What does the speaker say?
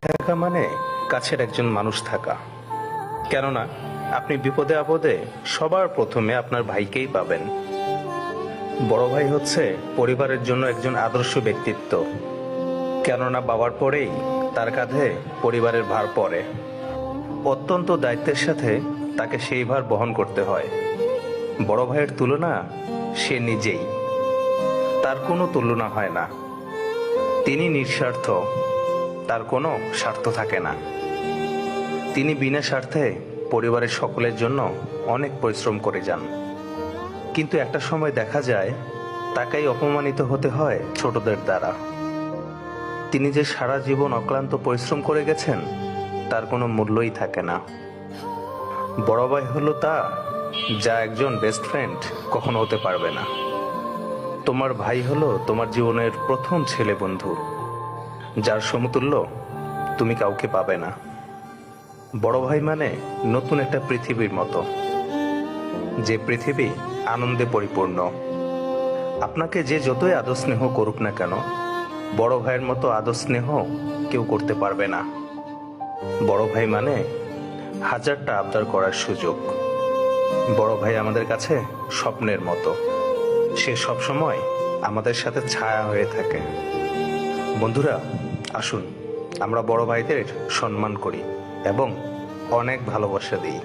থাকা মানে কাছের একজন মানুষ থাকা। কেননা আপনি বিপদে আপদে সবার প্রথমে আপনার ভাইকেই পাবেন। বড় ভাই হচ্ছে পরিবারের জন্য একজন আদর্শ ব্যক্তিত্ব। কেননা বাবার পরেই তার কাঁধে পরিবারের ভার পড়ে। অত্যন্ত দায়িত্বের সাথে তাকে সেই ভার বহন করতে হয়। বড় ভাইয়ের তুলনা সে নিজেই, তার কোনো তুলনা হয় না। তিনি নিঃস্বার্থ, তার কোনো স্বার্থ থাকে না। তিনি বিনা স্বার্থে পরিবারের সকলের জন্য অনেক পরিশ্রম করে যান। কিন্তু একটা সময় দেখা যায় তাকেই অপমানিত হতে হয় ছোটদের দ্বারা। তিনি যে সারা জীবন অক্লান্ত পরিশ্রম করে গেছেন তার কোনো মূল্যই থাকে না। বড় ভাই হলো তা যা একজন বেস্ট ফ্রেন্ড কখনো হতে পারবে না। তোমার ভাই হলো তোমার জীবনের প্রথম ছেলে বন্ধু, যার সমতুল্য তুমি কাউকে পাবে না। বড় ভাই মানে নতুন একটা পৃথিবীর মতো, যে পৃথিবী আনন্দে পরিপূর্ণ। আপনাকে যে যতই আদর স্নেহ করুক না কেন, বড় ভাইয়ের মতো আদর স্নেহ কেউ করতে পারবে না। বড় ভাই মানে হাজারটা আবদার করার সুযোগ। বড় ভাই আমাদের কাছে স্বপ্নের মতো, সে সবসময় আমাদের সাথে ছায়া হয়ে থাকে। বন্ধুরা, আসুন আমরা বড় ভাইদের সম্মান করি এবং অনেক ভালোবাসা দিই।